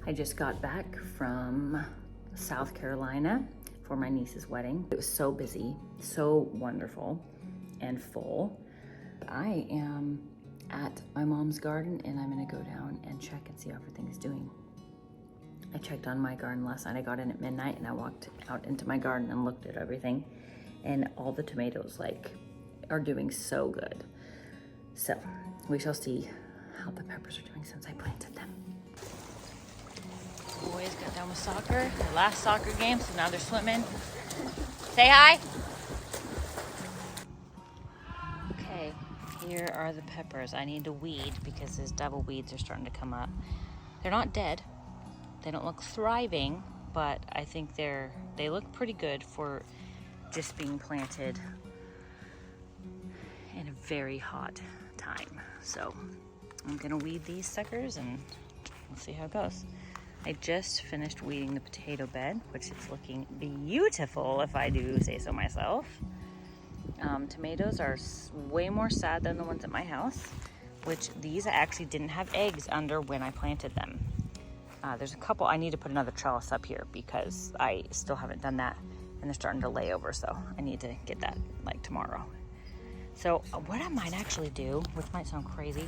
I just got back from South Carolina for my niece's wedding. It was so busy, so wonderful and full. I am at my mom's garden and I'm gonna go down and check and see how everything is doing. I checked on my garden last night. I got in at midnight and I walked out into my garden and looked at everything, and all the tomatoes are doing so good. So we shall see how the peppers are doing since I planted them. Boys got done with soccer, their last soccer game, so now they're swimming. Say hi. Okay, here are the peppers. I need to weed because these double weeds are starting to come up. They're not dead. They don't look thriving, but I think they look pretty good for just being planted in a very hot time. So I'm gonna weed these suckers and we'll see how it goes. I just finished weeding the potato bed, which is looking beautiful if I do say so myself. Tomatoes are way more sad than the ones at my house, which these actually didn't have eggs under when I planted them. There's a couple. I need to put another trellis up here because I still haven't done that, and they're starting to lay over, so I need to get that like tomorrow. So what I might actually do, which might sound crazy,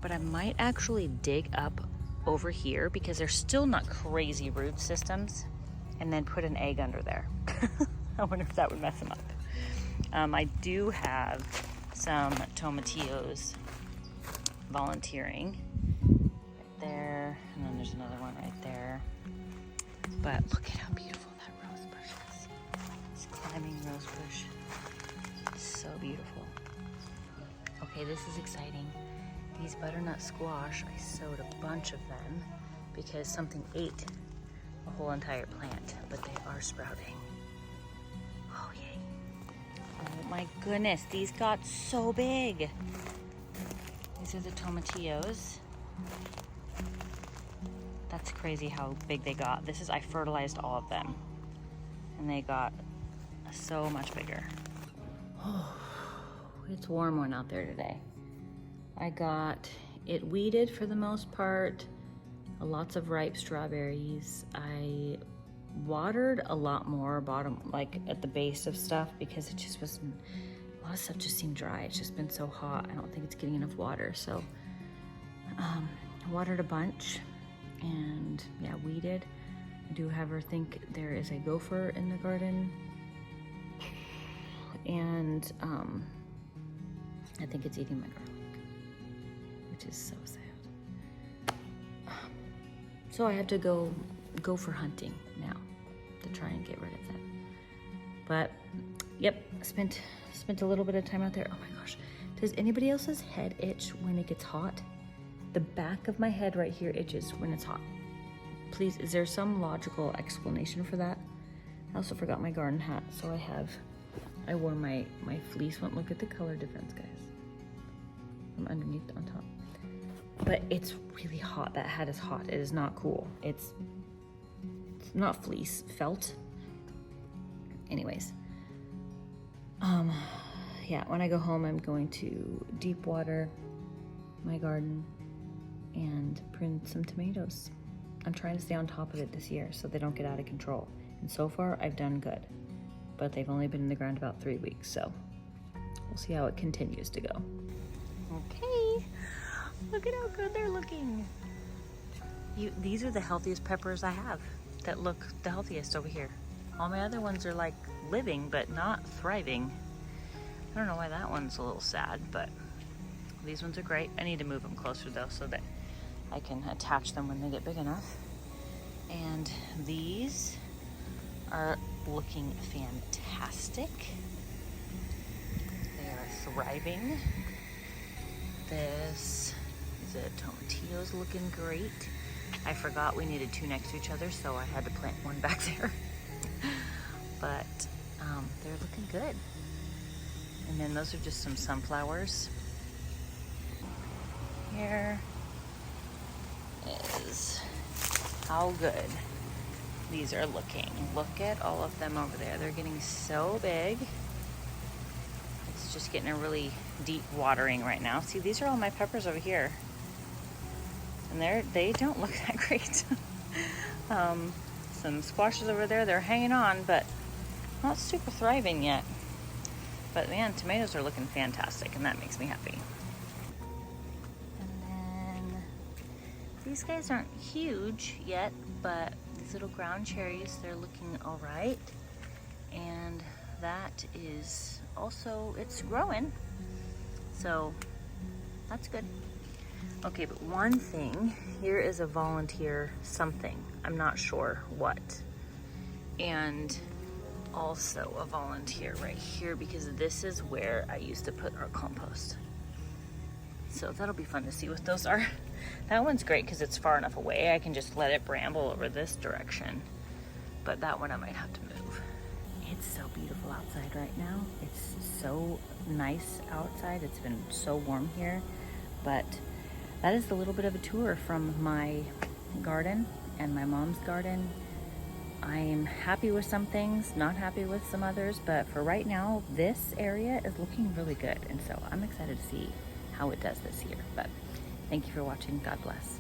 but I might actually dig up over here because they're still not crazy root systems, and then put an egg under there. I wonder if that would mess them up. I do have some tomatillos volunteering right there, and then there's another one right there. But look at how beautiful that rose bush is. This climbing rose bush. So beautiful. Okay, this is exciting. These butternut squash, I sowed a bunch of them because something ate a whole entire plant, but they are sprouting. Oh, yay. Oh my goodness, these got so big. These are the tomatillos. That's crazy how big they got. I fertilized all of them, and they got so much bigger. Oh, it's a warm one out there today. I got it weeded for the most part, lots of ripe strawberries. I watered a lot more bottom, like at the base of stuff, because it just wasn't, a lot of stuff just seemed dry. It's just been so hot. I don't think it's getting enough water. So I watered a bunch and yeah, weeded. I do have her think there is a gopher in the garden. And I think it's eating my garlic, which is so sad. So I have to go for hunting now to try and get rid of them. But yep, spent a little bit of time out there. Oh my gosh, does anybody else's head itch when it gets hot? The back of my head right here itches when it's hot. Please, is there some logical explanation for that? I also forgot my garden hat, so I wore my fleece one. Look at the color difference, guys. From underneath on top. But it's really hot. That hat is hot. It is not cool. It's not fleece, felt. Anyways. Yeah, when I go home, I'm going to deep water my garden and prune some tomatoes. I'm trying to stay on top of it this year so they don't get out of control. And so far, I've done good. But they've only been in the ground about 3 weeks, so we'll see how it continues to go. Okay, look at how good they're looking. These are the healthiest peppers I have that look the healthiest over here. All my other ones are like living, but not thriving. I don't know why that one's a little sad, but these ones are great. I need to move them closer though so that I can attach them when they get big enough. And these are looking fantastic. They are thriving. This is a tomatillo's looking great. I forgot we needed two next to each other, so I had to plant one back there. But they're looking good. And then those are just some sunflowers. Here is how good these are looking. Look at all of them over there. They're getting so big. It's just getting a really deep watering right now. See, these are all my peppers over here. And they don't look that great. Some squashes over there, they're hanging on, but not super thriving yet. But man, tomatoes are looking fantastic, and that makes me happy. And then these guys aren't huge yet, but these little ground cherries, they're looking all right. And that is also, it's growing, so that's good. Okay, but one thing, here is a volunteer something. I'm not sure what. And also a volunteer right here, because this is where I used to put our compost. So that'll be fun to see what those are. That one's great because it's far enough away. I can just let it bramble over this direction. But that one I might have to move. It's so beautiful outside right now. It's so nice outside. It's been so warm here. But that is a little bit of a tour from my garden and my mom's garden. I'm happy with some things, not happy with some others, but for right now, this area is looking really good. And so I'm excited to see how it does this year. But thank you for watching. God bless.